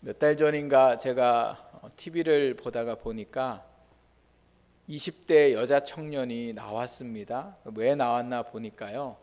몇 달 전인가 제가 TV를 보다가 보니까 20대 여자 청년이 나왔습니다. 왜 나왔나 보니까요,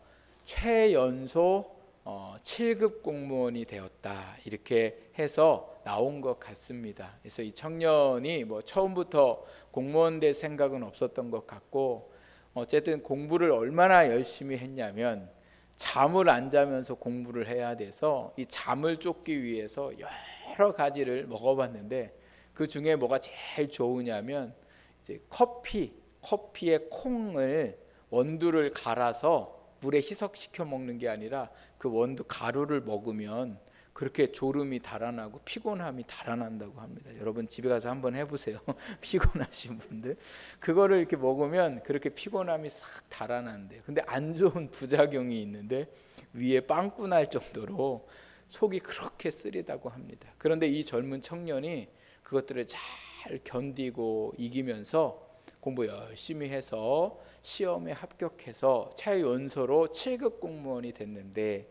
최연소 7급 공무원이 되었다 이렇게 해서 나온 것 같습니다. 그래서 이 청년이 처음부터 공무원 될 생각은 없었던 것 같고, 어쨌든 공부를 얼마나 열심히 했냐면 잠을 안 자면서 공부를 해야 돼서 이 잠을 쫓기 위해서 여러 가지를 먹어봤는데, 그 중에 뭐가 제일 좋으냐면 이제 커피에 콩을 원두를 갈아서 물에 희석시켜 먹는 게 아니라 그 원두 가루를 먹으면 그렇게 졸음이 달아나고 피곤함이 달아난다고 합니다. 여러분 집에 가서 한번 해보세요. 피곤하신 분들 그거를 이렇게 먹으면 그렇게 피곤함이 싹 달아난대요. 근데 안 좋은 부작용이 있는데 위에 빵꾸 날 정도로 속이 그렇게 쓰리다고 합니다. 그런데 이 젊은 청년이 그것들을 잘 견디고 이기면서 공부 열심히 해서 시험에 합격해서 최연소로 7급 공무원이 됐는데,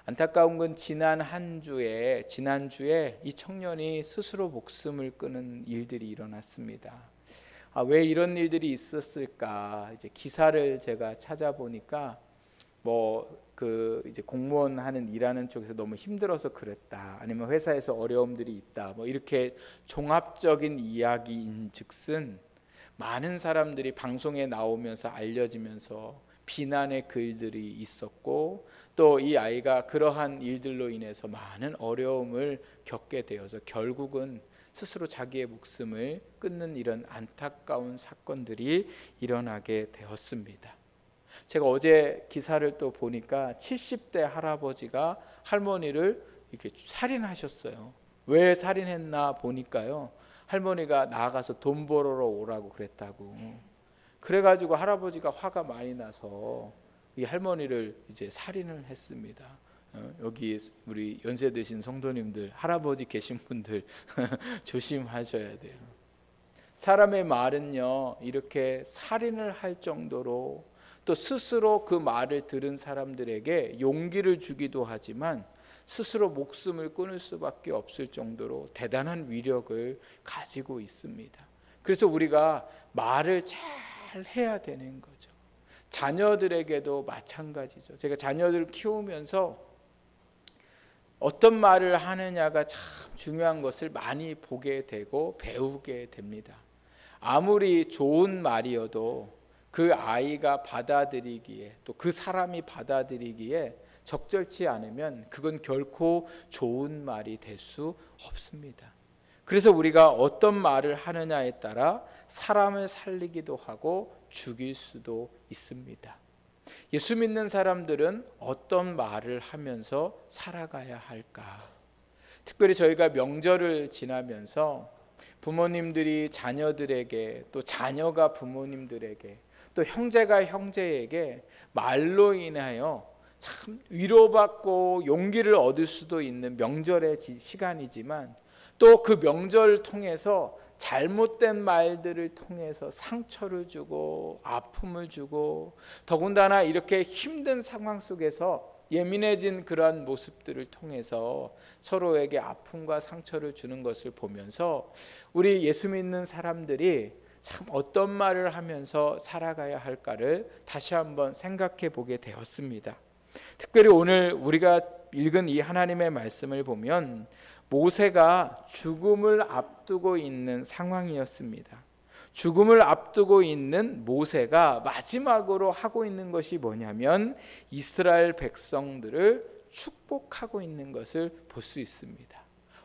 안타까운 건 지난주에 이 청년이 스스로 목숨을 끊은 일들이 일어났습니다. 왜 이런 일들이 있었을까? 이제 기사를 제가 찾아보니까 이제 공무원 일하는 쪽에서 너무 힘들어서 그랬다, 아니면 회사에서 어려움들이 있다, 이렇게 종합적인 이야기인즉슨 많은 사람들이 방송에 나오면서 알려지면서 비난의 글들이 있었고, 또 이 아이가 그러한 일들로 인해서 많은 어려움을 겪게 되어서 결국은 스스로 자기의 목숨을 끊는 이런 안타까운 사건들이 일어나게 되었습니다. 제가 어제 기사를 또 보니까 70대 할아버지가 할머니를 이렇게 살인하셨어요. 왜 살인했나 보니까요, 할머니가 나가서 돈 벌어러 오라고 그랬다고. 그래가지고 할아버지가 화가 많이 나서 이 할머니를 이제 살인을 했습니다. 여기 우리 연세 드신 성도님들, 할아버지 계신 분들 조심하셔야 돼요. 사람의 말은요, 이렇게 살인을 할 정도로, 또 스스로 그 말을 들은 사람들에게 용기를 주기도 하지만 스스로 목숨을 끊을 수밖에 없을 정도로 대단한 위력을 가지고 있습니다. 그래서 우리가 말을 잘 해야 되는 거죠. 자녀들에게도 마찬가지죠. 제가 자녀들을 키우면서 어떤 말을 하느냐가 참 중요한 것을 많이 보게 되고 배우게 됩니다. 아무리 좋은 말이어도 그 아이가 받아들이기에, 또 그 사람이 받아들이기에 적절치 않으면 그건 결코 좋은 말이 될 수 없습니다. 그래서 우리가 어떤 말을 하느냐에 따라 사람을 살리기도 하고 죽일 수도 있습니다. 예수 믿는 사람들은 어떤 말을 하면서 살아가야 할까? 특별히 저희가 명절을 지나면서 부모님들이 자녀들에게, 또 자녀가 부모님들에게, 또 형제가 형제에게 말로 인하여 참 위로받고 용기를 얻을 수도 있는 명절의 시간이지만, 또 그 명절을 통해서 잘못된 말들을 통해서 상처를 주고 아픔을 주고, 더군다나 이렇게 힘든 상황 속에서 예민해진 그러한 모습들을 통해서 서로에게 아픔과 상처를 주는 것을 보면서 우리 예수 믿는 사람들이 참 어떤 말을 하면서 살아가야 할까를 다시 한번 생각해 보게 되었습니다. 특별히 오늘 우리가 읽은 이 하나님의 말씀을 보면 모세가 죽음을 앞두고 있는 상황이었습니다. 죽음을 앞두고 있는 모세가 마지막으로 하고 있는 것이 뭐냐면 이스라엘 백성들을 축복하고 있는 것을 볼 수 있습니다.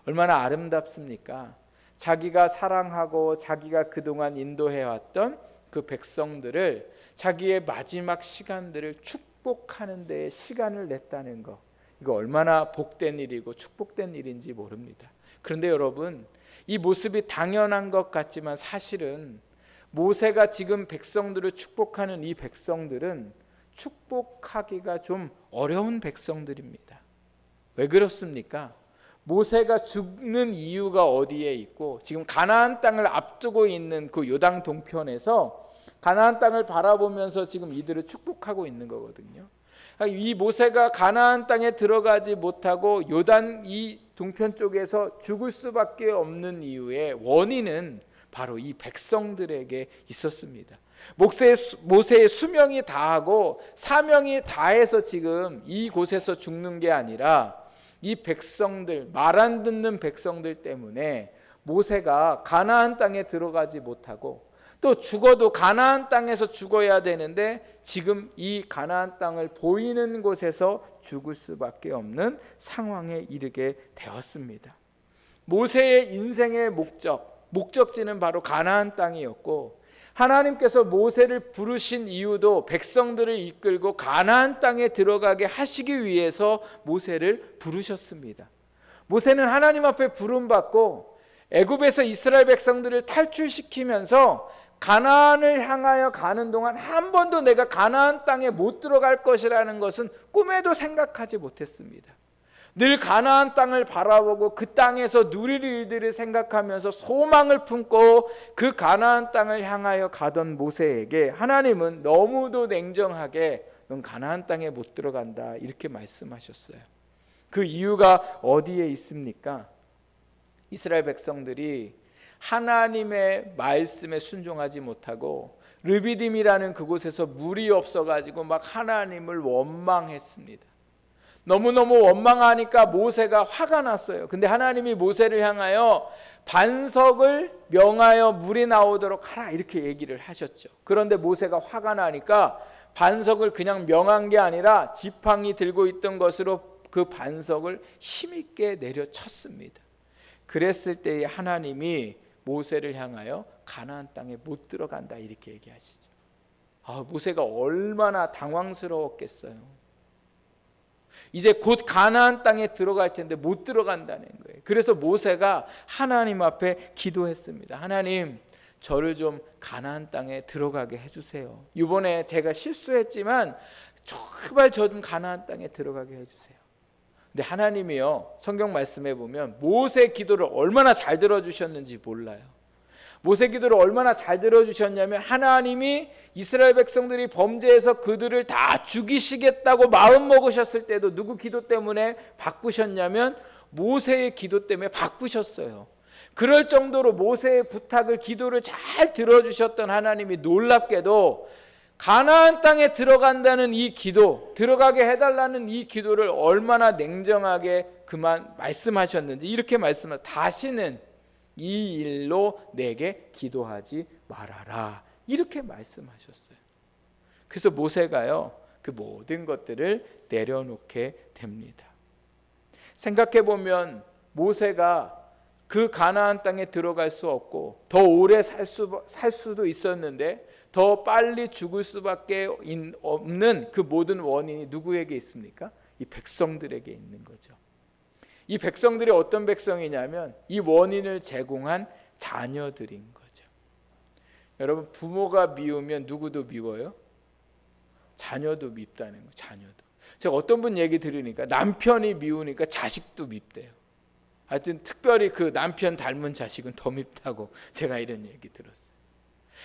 얼마나 아름답습니까? 자기가 사랑하고 자기가 그동안 인도해왔던 그 백성들을, 자기의 마지막 시간들을 축복하는 데에 시간을 냈다는 것, 이거 얼마나 복된 일이고 축복된 일인지 모릅니다. 그런데 여러분, 이 모습이 당연한 것 같지만 사실은 모세가 지금 백성들을 축복하는 이 백성들은 축복하기가 좀 어려운 백성들입니다. 왜 그렇습니까? 모세가 죽는 이유가 어디에 있고, 지금 가나안 땅을 앞두고 있는 그 요단 동편에서 가나안 땅을 바라보면서 지금 이들을 축복하고 있는 거거든요. 이 모세가 가나안 땅에 들어가지 못하고 요단 이 동편 쪽에서 죽을 수밖에 없는 이유의 원인은 바로 이 백성들에게 있었습니다. 모세의 수명이 다하고 사명이 다해서 지금 이곳에서 죽는 게 아니라 이 백성들, 말 안 듣는 백성들 때문에 모세가 가나안 땅에 들어가지 못하고 또 죽어도 가나안 땅에서 죽어야 되는데 지금 이 가나안 땅을 보이는 곳에서 죽을 수밖에 없는 상황에 이르게 되었습니다. 모세의 인생의 목적지는 바로 가나안 땅이었고, 하나님께서 모세를 부르신 이유도 백성들을 이끌고 가나안 땅에 들어가게 하시기 위해서 모세를 부르셨습니다. 모세는 하나님 앞에 부름받고 애굽에서 이스라엘 백성들을 탈출시키면서 가나안을 향하여 가는 동안 한 번도 내가 가나안 땅에 못 들어갈 것이라는 것은 꿈에도 생각하지 못했습니다. 늘 가나안 땅을 바라보고 그 땅에서 누릴 일들을 생각하면서 소망을 품고 그 가나안 땅을 향하여 가던 모세에게 하나님은 너무도 냉정하게 넌 가나안 땅에 못 들어간다 이렇게 말씀하셨어요. 그 이유가 어디에 있습니까? 이스라엘 백성들이 하나님의 말씀에 순종하지 못하고 르비딤이라는 그곳에서 물이 없어가지고 막 하나님을 원망했습니다. 너무너무 원망하니까 모세가 화가 났어요. 근데 하나님이 모세를 향하여 반석을 명하여 물이 나오도록 하라 이렇게 얘기를 하셨죠. 그런데 모세가 화가 나니까 반석을 그냥 명한 게 아니라 지팡이 들고 있던 것으로 그 반석을 힘있게 내려쳤습니다. 그랬을 때에 하나님이 모세를 향하여 가나안 땅에 못 들어간다 이렇게 얘기하시죠. 모세가 얼마나 당황스러웠겠어요. 이제 곧 가나안 땅에 들어갈 텐데 못 들어간다는 거예요. 그래서 모세가 하나님 앞에 기도했습니다. 하나님, 저를 좀 가나안 땅에 들어가게 해주세요. 이번에 제가 실수했지만 제발 저 좀 가나안 땅에 들어가게 해주세요. 근데 하나님이요, 성경 말씀에 보면 모세 기도를 얼마나 잘 들어주셨는지 몰라요. 모세 기도를 얼마나 잘 들어주셨냐면 하나님이 이스라엘 백성들이 범죄해서 그들을 다 죽이시겠다고 마음 먹으셨을 때도 누구 기도 때문에 바꾸셨냐면 모세의 기도 때문에 바꾸셨어요. 그럴 정도로 모세의 부탁을, 기도를 잘 들어주셨던 하나님이 놀랍게도 가나안 땅에 들어간다는 이 기도, 들어가게 해달라는 이 기도를 얼마나 냉정하게 그만 말씀하셨는지 이렇게 말씀을 다시는 이 일로 내게 기도하지 말아라 이렇게 말씀하셨어요. 그래서 모세가요 그 모든 것들을 내려놓게 됩니다. 생각해 보면 모세가 그 가나안 땅에 들어갈 수 없고 더 오래 살 수도 있었는데 더 빨리 죽을 수밖에 없는 그 모든 원인이 누구에게 있습니까? 이 백성들에게 있는 거죠. 이 백성들이 어떤 백성이냐면 이 원인을 제공한 자녀들인 거죠. 여러분, 부모가 미우면 누구도 미워요? 자녀도 밉다는 거예요. 자녀도. 제가 어떤 분 얘기 들으니까 남편이 미우니까 자식도 밉대요. 하여튼 특별히 그 남편 닮은 자식은 더 밉다고 제가 이런 얘기 들었어요.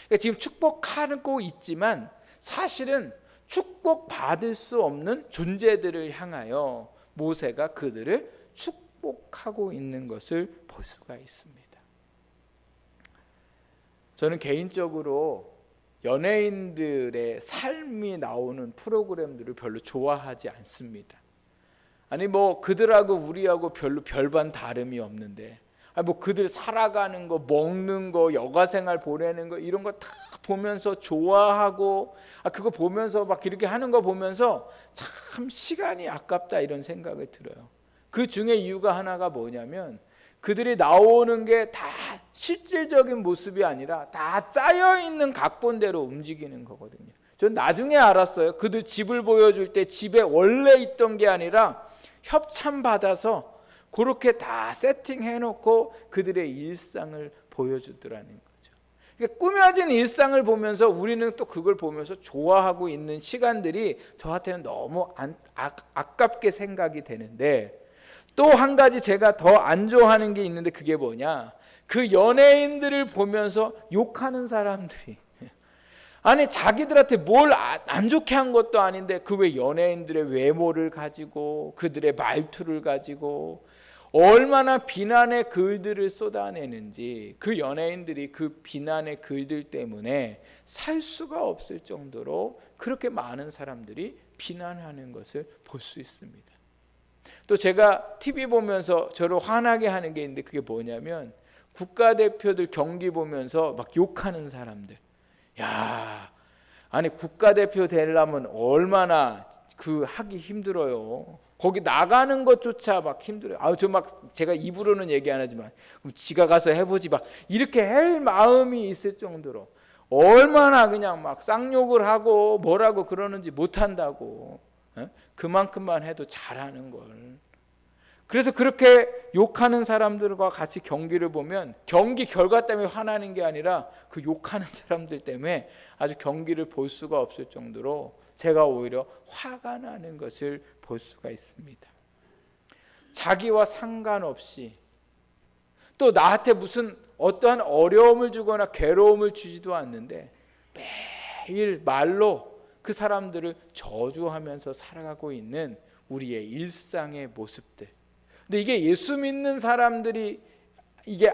그러니까 지금 축복하고 있지만 사실은 축복받을 수 없는 존재들을 향하여 모세가 그들을 축복하고 있는 것을 볼 수가 있습니다. 저는 개인적으로 연예인들의 삶이 나오는 프로그램들을 별로 좋아하지 않습니다. 아니 그들하고 우리하고 별로 별반 다름이 없는데 그들 살아가는 거, 먹는 거, 여가생활 보내는 거 이런 거 다 보면서 좋아하고 그거 보면서 막 이렇게 하는 거 보면서 참 시간이 아깝다 이런 생각을 들어요. 그 중에 이유가 하나가 뭐냐면 그들이 나오는 게 다 실질적인 모습이 아니라 다 짜여있는 각본대로 움직이는 거거든요. 전 나중에 알았어요. 그들 집을 보여줄 때 집에 원래 있던 게 아니라 협찬받아서 그렇게 다 세팅해놓고 그들의 일상을 보여주더라는 거죠. 그러니까 꾸며진 일상을 보면서 우리는 또 그걸 보면서 좋아하고 있는 시간들이 저한테는 너무 아깝게 생각이 되는데, 또 한 가지 제가 더 안 좋아하는 게 있는데 그게 뭐냐, 그 연예인들을 보면서 욕하는 사람들이 아니 자기들한테 뭘 안 좋게 한 것도 아닌데 그 왜 연예인들의 외모를 가지고 그들의 말투를 가지고 얼마나 비난의 글들을 쏟아내는지, 그 연예인들이 그 비난의 글들 때문에 살 수가 없을 정도로 그렇게 많은 사람들이 비난하는 것을 볼 수 있습니다. 또 제가 TV 보면서 저를 화나게 하는 게 있는데, 그게 뭐냐면 국가대표들 경기 보면서 막 욕하는 사람들. 야, 아니 국가대표 되려면 얼마나 그 하기 힘들어요. 거기 나가는 것조차 막 힘들어요. 저 막 제가 입으로는 얘기 안 하지만 그럼 지가 가서 해보지 막 이렇게 할 마음이 있을 정도로 얼마나 그냥 막 쌍욕을 하고 뭐라고 그러는지 못한다고. 그만큼만 해도 잘하는 걸. 그래서 그렇게 욕하는 사람들과 같이 경기를 보면 경기 결과 때문에 화나는 게 아니라 그 욕하는 사람들 때문에 아주 경기를 볼 수가 없을 정도로 제가 오히려 화가 나는 것을 볼 수가 있습니다. 자기와 상관없이 또 나한테 무슨 어떠한 어려움을 주거나 괴로움을 주지도 않는데 매일 말로 그 사람들을 저주하면서 살아가고 있는 우리의 일상의 모습들. 근데 이게 예수 믿는 사람들이 이게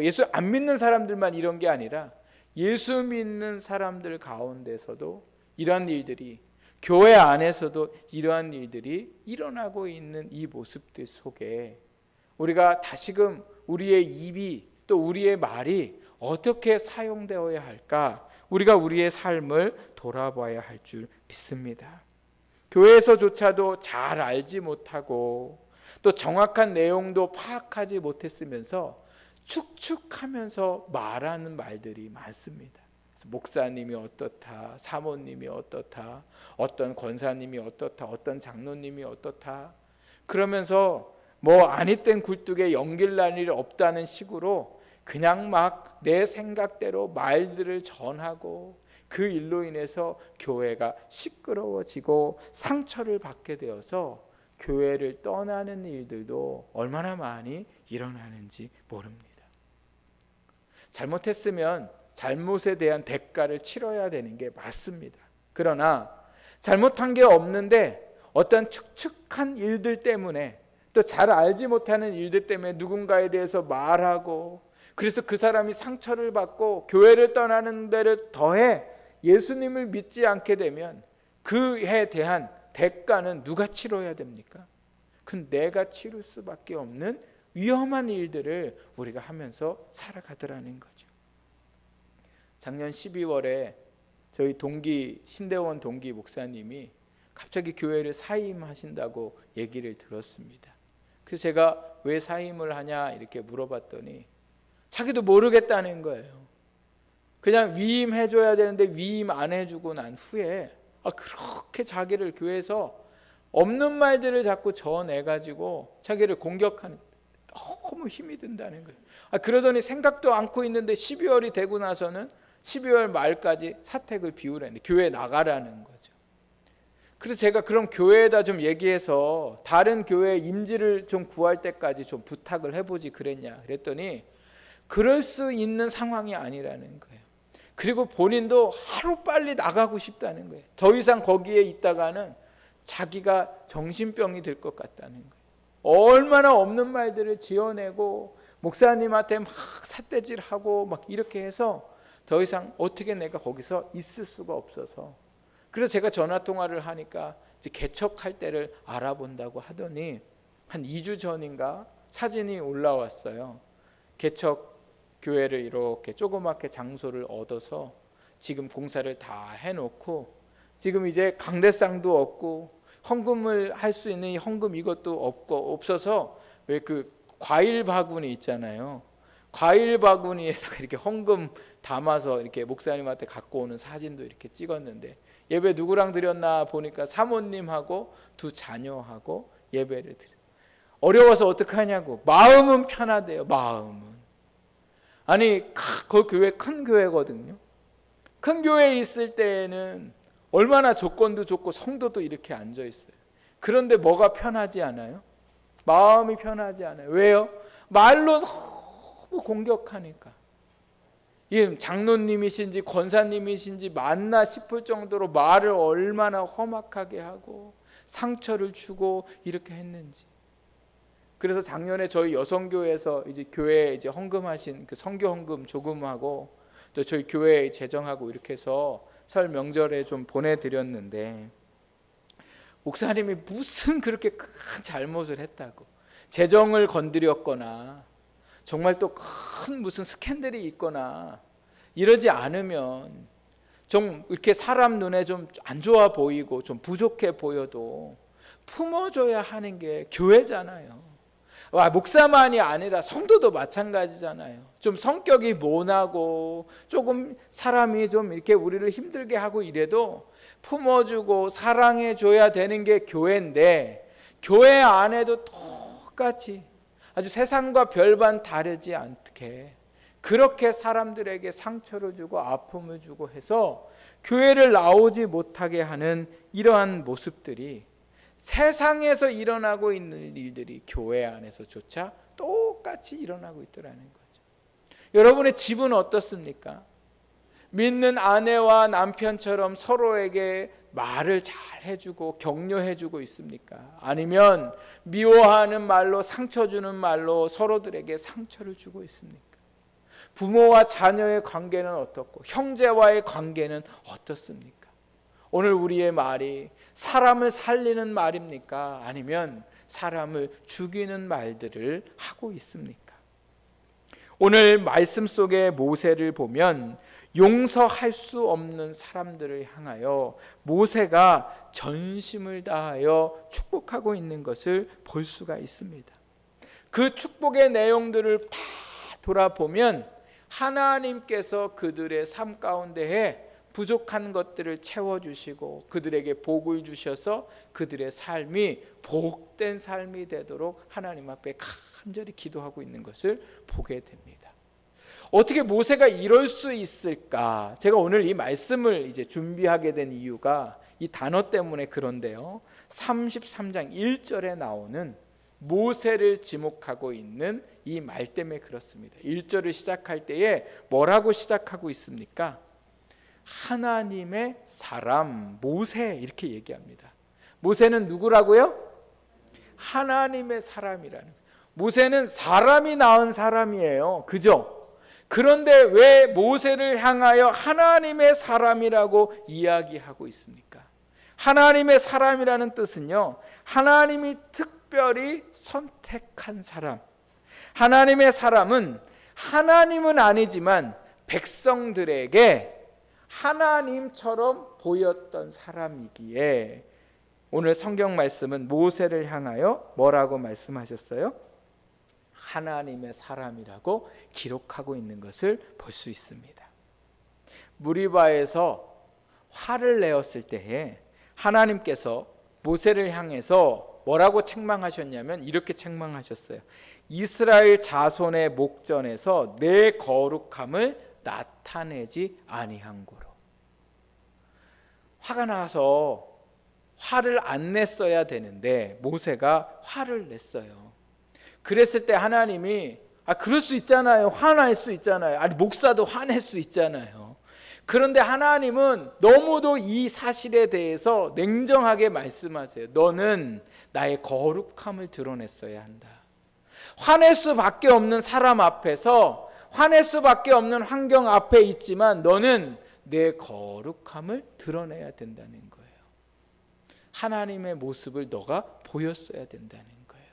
예수 안 믿는 사람들만 이런 게 아니라 예수 믿는 사람들 가운데서도 이러한 일들이, 교회 안에서도 이러한 일들이 일어나고 있는 이 모습들 속에 우리가 다시금 우리의 입이 또 우리의 말이 어떻게 사용되어야 할까? 우리가 우리의 삶을 돌아봐야 할 줄 믿습니다. 교회에서조차도 잘 알지 못하고 또 정확한 내용도 파악하지 못했으면서 축축하면서 말하는 말들이 많습니다. 목사님이 어떻다, 사모님이 어떻다, 어떤 권사님이 어떻다, 어떤 장로님이 어떻다, 그러면서 뭐 아니땐 굴뚝에 연길 날 일 없다는 식으로 그냥 막 내 생각대로 말들을 전하고 그 일로 인해서 교회가 시끄러워지고 상처를 받게 되어서 교회를 떠나는 일들도 얼마나 많이 일어나는지 모릅니다. 잘못했으면 잘못에 대한 대가를 치러야 되는 게 맞습니다. 그러나 잘못한 게 없는데 어떤 축축한 일들 때문에 또 잘 알지 못하는 일들 때문에 누군가에 대해서 말하고, 그래서 그 사람이 상처를 받고 교회를 떠나는 데를 더해 예수님을 믿지 않게 되면 그에 대한 대가는 누가 치러야 됩니까? 그건 내가 치를 수밖에 없는 위험한 일들을 우리가 하면서 살아가더라는 거죠. 작년 12월에 저희 동기 신대원 동기 목사님이 갑자기 교회를 사임하신다고 얘기를 들었습니다. 그래서 제가 왜 사임을 하냐 이렇게 물어봤더니 자기도 모르겠다는 거예요. 그냥 위임해줘야 되는데 위임 안 해주고 난 후에 그렇게 자기를 교회에서 없는 말들을 자꾸 전해가지고 자기를 공격하는, 너무 힘이 든다는 거예요. 그러더니 생각도 않고 있는데 12월이 되고 나서는 12월 말까지 사택을 비우라는데 교회 나가라는 거죠. 그래서 제가 그럼 교회에다 좀 얘기해서 다른 교회 임지를 좀 구할 때까지 좀 부탁을 해보지 그랬냐 그랬더니 그럴 수 있는 상황이 아니라는 거예요. 그리고 본인도 하루빨리 나가고 싶다는 거예요. 더 이상 거기에 있다가는 자기가 정신병이 될 것 같다는 거예요. 얼마나 없는 말들을 지어내고 목사님한테 막 삿대질하고 막 이렇게 해서 더 이상 어떻게 내가 거기서 있을 수가 없어서, 그래서 제가 전화통화를 하니까 이제 개척할 때를 알아본다고 하더니 한 2주 전인가 사진이 올라왔어요. 개척 교회를 이렇게 조그맣게 장소를 얻어서 지금 공사를 다 해놓고 지금 이제 강대상도 없고 헌금을 할 수 있는 헌금 이것도 없어서 왜 그 과일 바구니 있잖아요. 과일 바구니에다가 이렇게 헌금 담아서 이렇게 목사님한테 갖고 오는 사진도 이렇게 찍었는데, 예배 누구랑 드렸나 보니까 사모님하고 두 자녀하고 예배를 드려. 어려워서 어떡하냐고. 마음은 편하대요. 마음은. 아니 그 교회 큰 교회거든요. 큰 교회에 있을 때는 얼마나 조건도 좋고 성도도 이렇게 앉아 있어요. 그런데 뭐가 편하지 않아요? 마음이 편하지 않아요. 왜요? 말로 너무 공격하니까. 이 장로님이신지 권사님이신지 맞나 싶을 정도로 말을 얼마나 험악하게 하고 상처를 주고 이렇게 했는지. 그래서 작년에 저희 여성교회에서 이제 교회에 이제 헌금하신 그 선교 헌금 조금하고 또 저희 교회에 재정하고 이렇게 해서 설 명절에 좀 보내드렸는데, 목사님이 무슨 그렇게 큰 잘못을 했다고 재정을 건드렸거나 정말 또 큰 무슨 스캔들이 있거나 이러지 않으면 좀 이렇게 사람 눈에 좀 안 좋아 보이고 좀 부족해 보여도 품어줘야 하는 게 교회잖아요. 목사만이 아니라 성도도 마찬가지잖아요. 좀 성격이 모나고 조금 사람이 좀 이렇게 우리를 힘들게 하고 이래도 품어주고 사랑해줘야 되는 게 교회인데, 교회 안에도 똑같이 아주 세상과 별반 다르지 않게 그렇게 사람들에게 상처를 주고 아픔을 주고 해서 교회를 나오지 못하게 하는 이러한 모습들이 세상에서 일어나고 있는 일들이 교회 안에서조차 똑같이 일어나고 있더라는 거죠. 여러분의 집은 어떻습니까? 믿는 아내와 남편처럼 서로에게 말을 잘 해주고 격려해주고 있습니까? 아니면 미워하는 말로, 상처 주는 말로 서로들에게 상처를 주고 있습니까? 부모와 자녀의 관계는 어떻고 형제와의 관계는 어떻습니까? 오늘 우리의 말이 사람을 살리는 말입니까? 아니면 사람을 죽이는 말들을 하고 있습니까? 오늘 말씀 속의 모세를 보면 용서할 수 없는 사람들을 향하여 모세가 전심을 다하여 축복하고 있는 것을 볼 수가 있습니다. 그 축복의 내용들을 다 돌아보면 하나님께서 그들의 삶 가운데에 부족한 것들을 채워주시고 그들에게 복을 주셔서 그들의 삶이 복된 삶이 되도록 하나님 앞에 간절히 기도하고 있는 것을 보게 됩니다. 어떻게 모세가 이럴 수 있을까? 제가 오늘 이 말씀을 이제 준비하게 된 이유가 이 단어 때문에 그런데요. 33장 1절에 나오는 모세를 지목하고 있는 이 말 때문에 그렇습니다. 1절을 시작할 때에 뭐라고 시작하고 있습니까? 하나님의 사람 모세 이렇게 얘기합니다. 모세는 누구라고요? 하나님의 사람이라는. 모세는 사람이 낳은 사람이에요. 그죠? 그런데 왜 모세를 향하여 하나님의 사람이라고 이야기하고 있습니까? 하나님의 사람이라는 뜻은요, 하나님이 특별히 선택한 사람. 하나님의 사람은 하나님은 아니지만 백성들에게 하나님처럼 보였던 사람이기에 오늘 성경 말씀은 모세를 향하여 뭐라고 말씀하셨어요? 하나님의 사람이라고 기록하고 있는 것을 볼 수 있습니다. 무리바에서 화를 내었을 때에 하나님께서 모세를 향해서 뭐라고 책망하셨냐면 이렇게 책망하셨어요. 이스라엘 자손의 목전에서 내 거룩함을 나타내지 아니한 고로. 화가 나서 화를 안 냈어야 되는데 모세가 화를 냈어요. 그랬을 때 하나님이 그럴 수 있잖아요. 화날 수 있잖아요. 아니 목사도 화낼 수 있잖아요. 그런데 하나님은 너무도 이 사실에 대해서 냉정하게 말씀하세요. 너는 나의 거룩함을 드러냈어야 한다. 화낼 수밖에 없는 사람 앞에서 화낼 수밖에 없는 환경 앞에 있지만 너는 내 거룩함을 드러내야 된다는 거예요. 하나님의 모습을 너가 보였어야 된다는 거예요.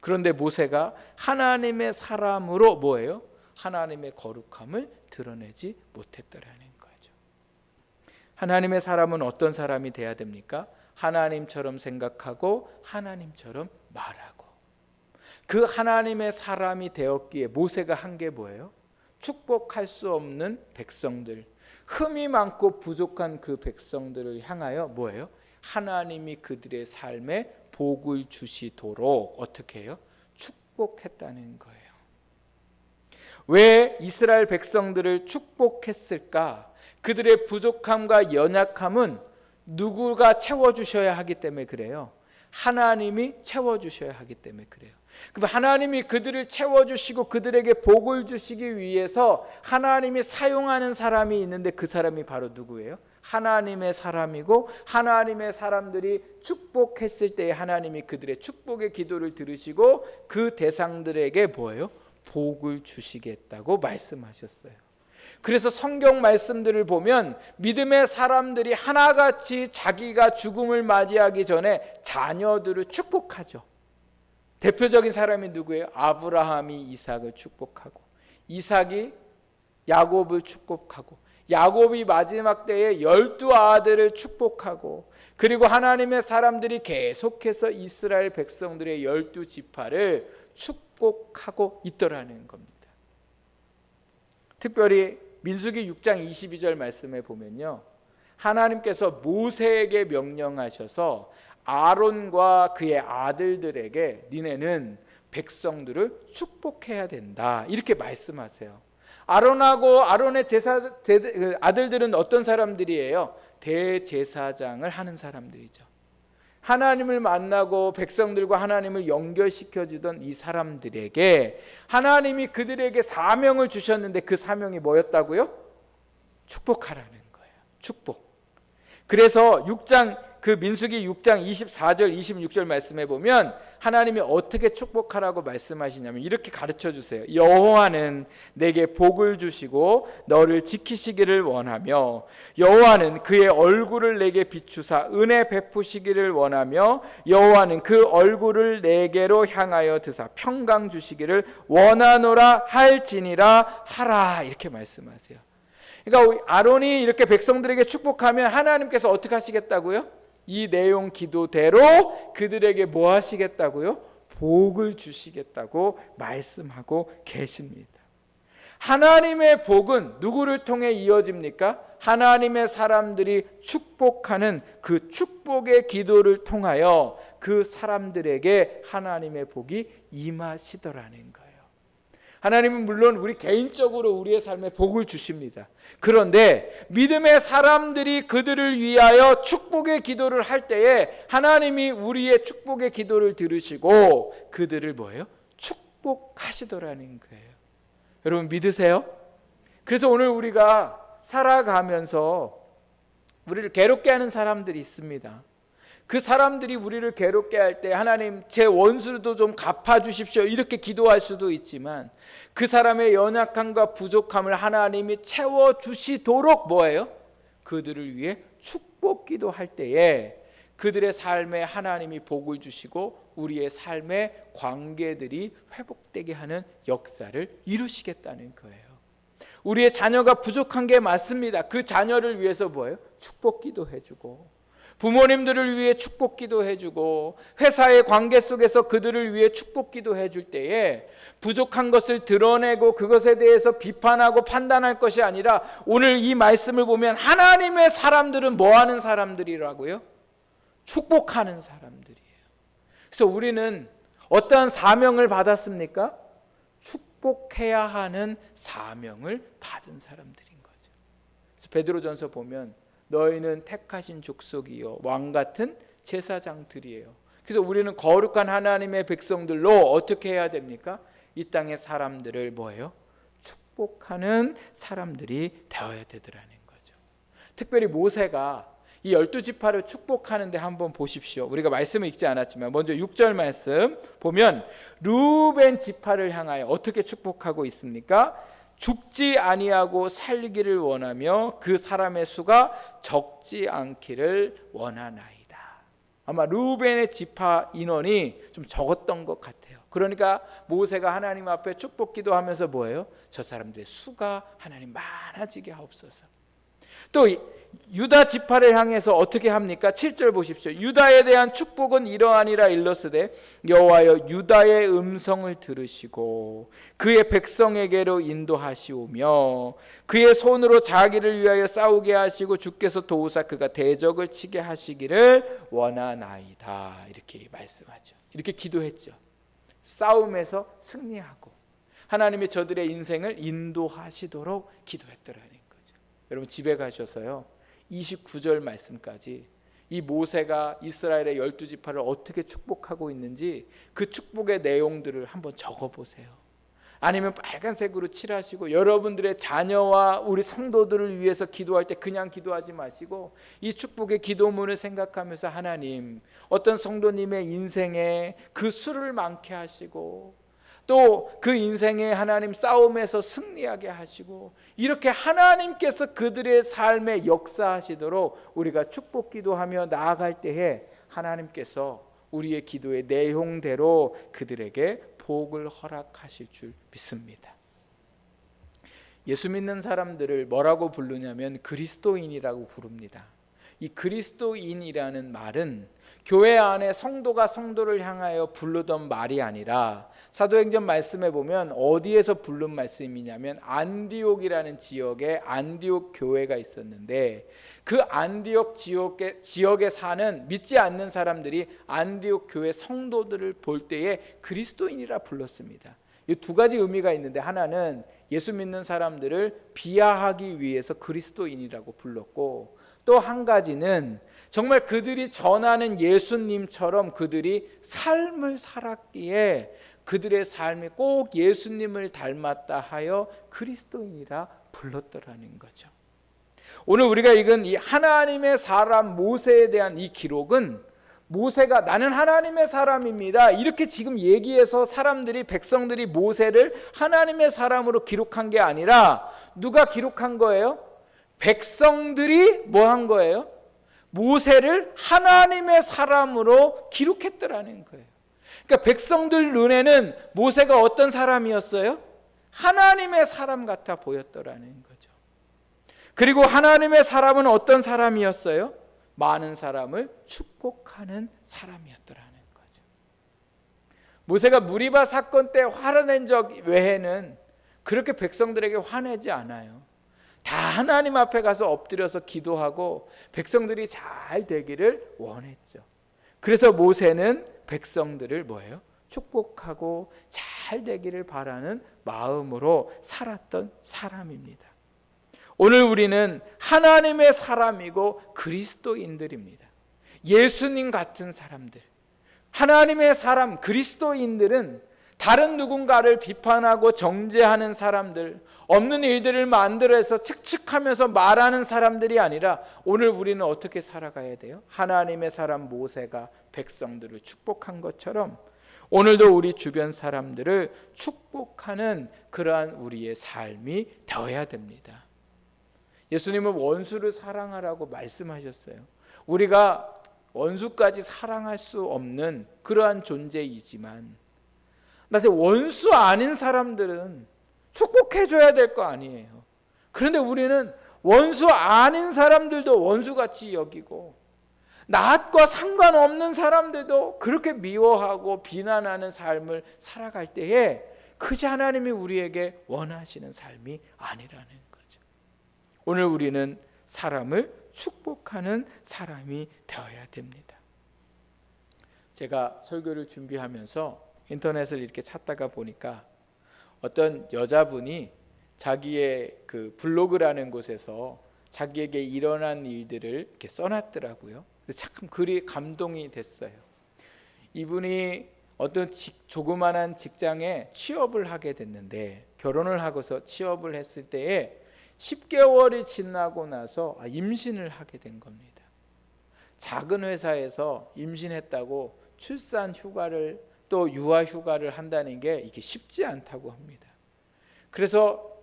그런데 모세가 하나님의 사람으로 뭐예요? 하나님의 거룩함을 드러내지 못했더라는 거죠. 하나님의 사람은 어떤 사람이 돼야 됩니까? 하나님처럼 생각하고 하나님처럼 말하고. 그 하나님의 사람이 되었기에 모세가 한 게 뭐예요? 축복할 수 없는 백성들, 흠이 많고 부족한 그 백성들을 향하여 뭐예요? 하나님이 그들의 삶에 복을 주시도록 어떻게 해요? 축복했다는 거예요. 왜 이스라엘 백성들을 축복했을까? 그들의 부족함과 연약함은 누구가 채워주셔야 하기 때문에 그래요. 하나님이 채워주셔야 하기 때문에 그래요. 그럼 하나님이 그들을 채워주시고 그들에게 복을 주시기 위해서 하나님이 사용하는 사람이 있는데 그 사람이 바로 누구예요? 하나님의 사람이고, 하나님의 사람들이 축복했을 때 하나님이 그들의 축복의 기도를 들으시고 그 대상들에게 뭐예요? 복을 주시겠다고 말씀하셨어요. 그래서 성경 말씀들을 보면 믿음의 사람들이 하나같이 자기가 죽음을 맞이하기 전에 자녀들을 축복하죠. 대표적인 사람이 누구예요? 아브라함이 이삭을 축복하고, 이삭이 야곱을 축복하고, 야곱이 마지막 때에 12아들을 축복하고, 그리고 하나님의 사람들이 계속해서 이스라엘 백성들의 12지파를 축복하고 있더라는 겁니다. 특별히 민수기 6장 22절 말씀에 보면요, 하나님께서 모세에게 명령하셔서 아론과 그의 아들들에게 니네는 백성들을 축복해야 된다, 이렇게 말씀하세요. 아론하고 아론의 아들들은 어떤 사람들이에요? 대제사장을 하는 사람들이죠. 하나님을 만나고 백성들과 하나님을 연결시켜주던 이 사람들에게 하나님이 그들에게 사명을 주셨는데 그 사명이 뭐였다고요? 축복하라는 거예요. 축복. 그래서 민수기 6장 24절 26절 말씀해 보면 하나님이 어떻게 축복하라고 말씀하시냐면 이렇게 가르쳐 주세요. 여호와는 내게 복을 주시고 너를 지키시기를 원하며, 여호와는 그의 얼굴을 내게 비추사 은혜 베푸시기를 원하며, 여호와는 그 얼굴을 내게로 향하여 드사 평강 주시기를 원하노라 할지니라 하라, 이렇게 말씀하세요. 그러니까 아론이 이렇게 백성들에게 축복하면 하나님께서 어떻게 하시겠다고요? 이 내용 기도대로 그들에게 뭐 하시겠다고요? 복을 주시겠다고 말씀하고 계십니다. 하나님의 복은 누구를 통해 이어집니까? 하나님의 사람들이 축복하는 그 축복의 기도를 통하여 그 사람들에게 하나님의 복이 임하시더라는 거예요. 하나님은 물론 우리 개인적으로 우리의 삶에 복을 주십니다. 그런데 믿음의 사람들이 그들을 위하여 축복의 기도를 할 때에 하나님이 우리의 축복의 기도를 들으시고 그들을 뭐예요? 축복하시더라는 거예요. 여러분 믿으세요? 그래서 오늘 우리가 살아가면서 우리를 괴롭게 하는 사람들이 있습니다. 그 사람들이 우리를 괴롭게 할 때 하나님 제 원수도 좀 갚아주십시오 이렇게 기도할 수도 있지만, 그 사람의 연약함과 부족함을 하나님이 채워주시도록 뭐예요? 그들을 위해 축복 기도할 때에 그들의 삶에 하나님이 복을 주시고 우리의 삶의 관계들이 회복되게 하는 역사를 이루시겠다는 거예요. 우리의 자녀가 부족한 게 맞습니다. 그 자녀를 위해서 뭐예요? 축복 기도해주고, 부모님들을 위해 축복 기도해주고, 회사의 관계 속에서 그들을 위해 축복 기도해줄 때에 부족한 것을 드러내고 그것에 대해서 비판하고 판단할 것이 아니라, 오늘 이 말씀을 보면 하나님의 사람들은 뭐 하는 사람들이라고요? 축복하는 사람들이에요. 그래서 우리는 어떠한 사명을 받았습니까? 축복해야 하는 사명을 받은 사람들인 거죠. 그래서 베드로전서 보면 너희는 택하신 족속이요 왕 같은 제사장들이에요. 그래서 우리는 거룩한 하나님의 백성들로 어떻게 해야 됩니까? 이 땅의 사람들을 뭐예요? 축복하는 사람들이 되어야 되더라는 거죠. 특별히 모세가 이 12지파를 축복하는데 한번 보십시오. 우리가 말씀을 읽지 않았지만 먼저 6절 말씀 보면 루벤 지파를 향하여 어떻게 축복하고 있습니까? 죽지 아니하고 살기를 원하며 그 사람의 수가 적지 않기를 원하나이다. 아마 루벤의 지파 인원이 좀 적었던 것 같아요. 그러니까 모세가 하나님 앞에 축복 기도하면서 뭐예요? 저 사람들의 수가 하나님 많아지게 하옵소서. 또 유다 지파를 향해서 어떻게 합니까? 7절 보십시오. 유다에 대한 축복은 이러하니라 일러스되 여호와여 유다의 음성을 들으시고 그의 백성에게로 인도하시오며 그의 손으로 자기를 위하여 싸우게 하시고 주께서 도우사 그가 대적을 치게 하시기를 원하나이다. 이렇게 말씀하죠. 이렇게 기도했죠. 싸움에서 승리하고 하나님이 저들의 인생을 인도하시도록 기도했더라는 거죠. 여러분 집에 가셔서요 29절 말씀까지 이 모세가 이스라엘의 12지파를 어떻게 축복하고 있는지 그 축복의 내용들을 한번 적어보세요. 아니면 빨간색으로 칠하시고 여러분들의 자녀와 우리 성도들을 위해서 기도할 때 그냥 기도하지 마시고 이 축복의 기도문을 생각하면서 하나님, 어떤 성도님의 인생에 그 수를 많게 하시고 또 그 인생에 하나님 싸움에서 승리하게 하시고 이렇게 하나님께서 그들의 삶에 역사하시도록 우리가 축복 기도하며 나아갈 때에 하나님께서 우리의 기도의 내용대로 그들에게 복을 허락하실 줄 믿습니다. 예수 믿는 사람들을 뭐라고 부르냐면 그리스도인이라고 부릅니다. 이 그리스도인이라는 말은 교회 안에 성도가 성도를 향하여 부르던 말이 아니라 사도행전 말씀에 보면 어디에서 부른 말씀이냐면 안디옥이라는 지역에 안디옥 교회가 있었는데 그 안디옥 지역에 사는 믿지 않는 사람들이 안디옥 교회 성도들을 볼 때에 그리스도인이라 불렀습니다. 이 두 가지 의미가 있는데 하나는 예수 믿는 사람들을 비하하기 위해서 그리스도인이라고 불렀고 또 한 가지는 정말 그들이 전하는 예수님처럼 그들이 삶을 살았기에 그들의 삶이 꼭 예수님을 닮았다 하여 그리스도인이라 불렀더라는 거죠. 오늘 우리가 읽은 이 하나님의 사람 모세에 대한 이 기록은 모세가 나는 하나님의 사람입니다 이렇게 지금 얘기해서 사람들이 백성들이 모세를 하나님의 사람으로 기록한 게 아니라 누가 기록한 거예요? 백성들이 뭐 한 거예요? 모세를 하나님의 사람으로 기록했더라는 거예요. 그러니까 백성들 눈에는 모세가 어떤 사람이었어요? 하나님의 사람 같아 보였더라는 거죠. 그리고 하나님의 사람은 어떤 사람이었어요? 많은 사람을 축복하는 사람이었더라는 거죠. 모세가 무리바 사건 때 화내는 적 외에는 그렇게 백성들에게 화내지 않아요. 다 하나님 앞에 가서 엎드려서 기도하고 백성들이 잘 되기를 원했죠. 그래서 모세는 백성들을 뭐예요? 축복하고 잘 되기를 바라는 마음으로 살았던 사람입니다. 오늘 우리는 하나님의 사람이고 그리스도인들입니다. 예수님 같은 사람들, 하나님의 사람 그리스도인들은 다른 누군가를 비판하고 정죄하는 사람들, 없는 일들을 만들어서 칙칙하면서 말하는 사람들이 아니라 오늘 우리는 어떻게 살아가야 돼요? 하나님의 사람 모세가 백성들을 축복한 것처럼 오늘도 우리 주변 사람들을 축복하는 그러한 우리의 삶이 되어야 됩니다. 예수님은 원수를 사랑하라고 말씀하셨어요. 우리가 원수까지 사랑할 수 없는 그러한 존재이지만 나한테 원수 아닌 사람들은 축복해줘야 될 거 아니에요. 그런데 우리는 원수 아닌 사람들도 원수같이 여기고 나와 상관없는 사람들도 그렇게 미워하고 비난하는 삶을 살아갈 때에 그것이 하나님이 우리에게 원하시는 삶이 아니라는 거죠. 오늘 우리는 사람을 축복하는 사람이 되어야 됩니다. 제가 설교를 준비하면서 인터넷을 이렇게 찾다가 보니까 어떤 여자분이 자기의 그 블로그라는 곳에서 자기에게 일어난 일들을 이렇게 써놨더라고요. 참 글이 감동이 됐어요. 이분이 어떤 조그만한 직장에 취업을 하게 됐는데 결혼을 하고서 취업을 했을 때에 10개월이 지나고 나서 임신을 하게 된 겁니다. 작은 회사에서 임신했다고 출산 휴가를 또 유아 휴가를 한다는 게 이게 쉽지 않다고 합니다. 그래서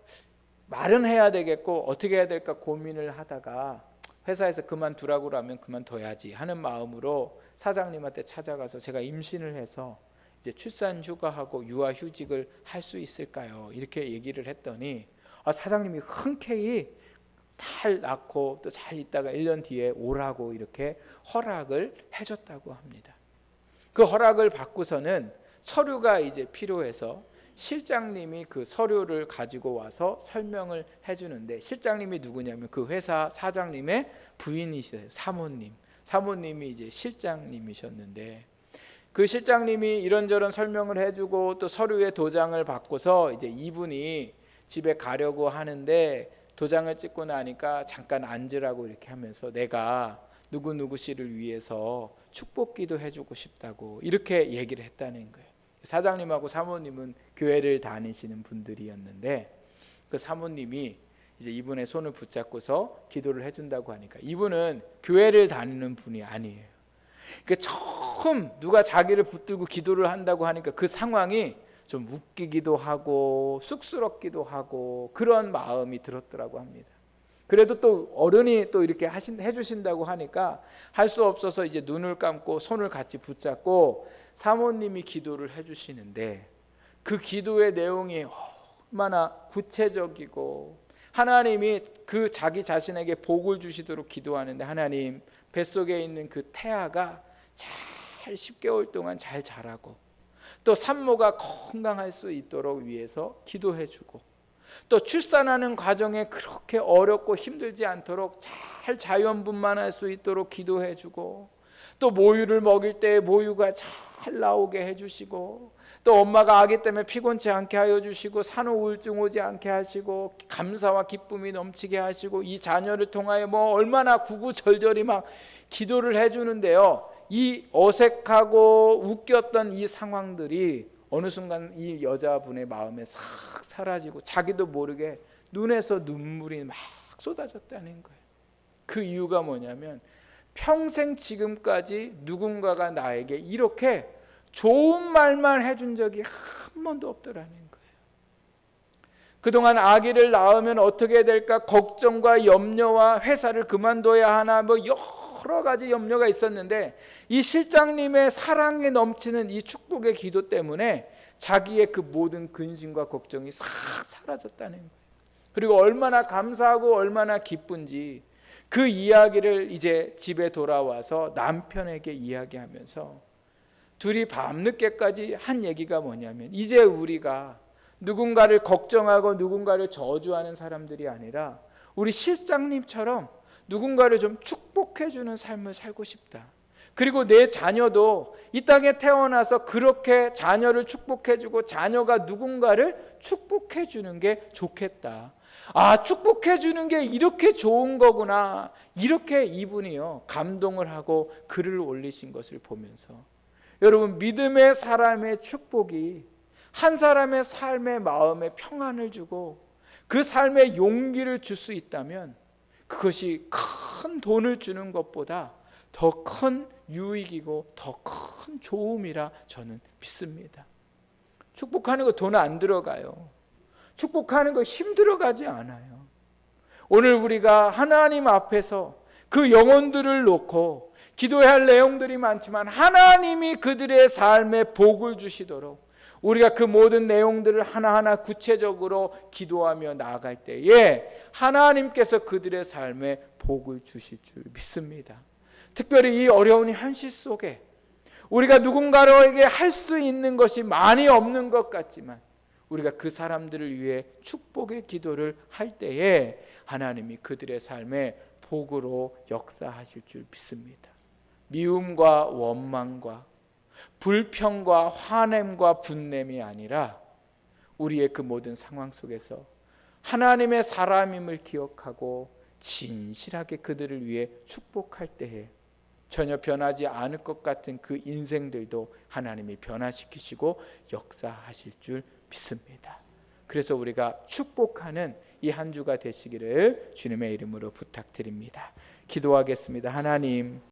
말은 해야 되겠고 어떻게 해야 될까 고민을 하다가 회사에서 그만두라고 하면 그만둬야지 하는 마음으로 사장님한테 찾아가서 제가 임신을 해서 이제 출산 휴가하고 유아 휴직을 할 수 있을까요? 이렇게 얘기를 했더니 사장님이 흔쾌히 잘 낳고 또 잘 있다가 1년 뒤에 오라고 이렇게 허락을 해줬다고 합니다. 그 허락을 받고서는 서류가 이제 필요해서 실장님이 그 서류를 가지고 와서 설명을 해주는데 실장님이 누구냐면 그 회사 사장님의 부인이세요. 사모님이 이제 실장님이셨는데 그 실장님이 이런저런 설명을 해주고 또 서류에 도장을 받고서 이제 이분이 집에 가려고 하는데 도장을 찍고 나니까 잠깐 앉으라고 이렇게 하면서 내가 누구누구 씨를 위해서 축복기도 해주고 싶다고 이렇게 얘기를 했다는 거예요. 사장님하고 사모님은 교회를 다니시는 분들이었는데 그 사모님이 이제 이분의 손을 붙잡고서 기도를 해준다고 하니까 이분은 교회를 다니는 분이 아니에요. 그 처음 누가 자기를 붙들고 기도를 한다고 하니까 그 상황이 좀 웃기기도 하고 쑥스럽기도 하고 그런 마음이 들었더라고 합니다. 그래도 또 어른이 또 이렇게 해주신다고 하니까 할 수 없어서 이제 눈을 감고 손을 같이 붙잡고 사모님이 기도를 해주시는데 그 기도의 내용이 얼마나 구체적이고 하나님이 그 자기 자신에게 복을 주시도록 기도하는데 하나님 뱃속에 있는 그 태아가 잘 10개월 동안 잘 자라고 또 산모가 건강할 수 있도록 위해서 기도해주고 또 출산하는 과정에 그렇게 어렵고 힘들지 않도록 잘 자연분만할 수 있도록 기도해주고 또 모유를 먹일 때 모유가 잘 나오게 해주시고 또 엄마가 아기 때문에 피곤치 않게 하여 주시고 산후 우울증 오지 않게 하시고 감사와 기쁨이 넘치게 하시고 이 자녀를 통하여 뭐 얼마나 구구절절히 막 기도를 해주는데요. 이 어색하고 웃겼던 이 상황들이 어느 순간 이 여자분의 마음에 싹 사라지고 자기도 모르게 눈에서 눈물이 막 쏟아졌다는 거예요. 그 이유가 뭐냐면 평생 지금까지 누군가가 나에게 이렇게 좋은 말만 해준 적이 한 번도 없더라는 거예요. 그동안 아기를 낳으면 어떻게 될까 걱정과 염려와 회사를 그만둬야 하나 뭐 여러 가지 염려가 있었는데 이 실장님의 사랑에 넘치는 이 축복의 기도 때문에 자기의 그 모든 근심과 걱정이 싹 사라졌다는 거예요. 그리고 얼마나 감사하고 얼마나 기쁜지 그 이야기를 이제 집에 돌아와서 남편에게 이야기하면서 둘이 밤늦게까지 한 얘기가 뭐냐면 이제 우리가 누군가를 걱정하고 누군가를 저주하는 사람들이 아니라 우리 실장님처럼 누군가를 좀 축복해주는 삶을 살고 싶다. 그리고 내 자녀도 이 땅에 태어나서 그렇게 자녀를 축복해주고 자녀가 누군가를 축복해주는 게 좋겠다. 아, 축복해주는 게 이렇게 좋은 거구나. 이렇게 이분이요 감동을 하고 글을 올리신 것을 보면서 여러분 믿음의 사람의 축복이 한 사람의 삶의 마음에 평안을 주고 그 삶에 용기를 줄 수 있다면 그것이 큰 돈을 주는 것보다 더 큰 유익이고 더 큰 좋음이라 저는 믿습니다. 축복하는 거 돈 안 들어가요. 축복하는 거 힘 들어가지 않아요. 오늘 우리가 하나님 앞에서 그 영혼들을 놓고 기도해야 할 내용들이 많지만 하나님이 그들의 삶에 복을 주시도록 우리가 그 모든 내용들을 하나하나 구체적으로 기도하며 나아갈 때에 하나님께서 그들의 삶에 복을 주실 줄 믿습니다. 특별히 이 어려운 현실 속에 우리가 누군가에게 할 수 있는 것이 많이 없는 것 같지만 우리가 그 사람들을 위해 축복의 기도를 할 때에 하나님이 그들의 삶에 복으로 역사하실 줄 믿습니다. 미움과 원망과 불평과 화냄과 분냄이 아니라 우리의 그 모든 상황 속에서 하나님의 사람임을 기억하고 진실하게 그들을 위해 축복할 때에 전혀 변하지 않을 것 같은 그 인생들도 하나님이 변화시키시고 역사하실 줄 믿습니다. 그래서 우리가 축복하는 이 한 주가 되시기를 주님의 이름으로 부탁드립니다. 기도하겠습니다. 하나님,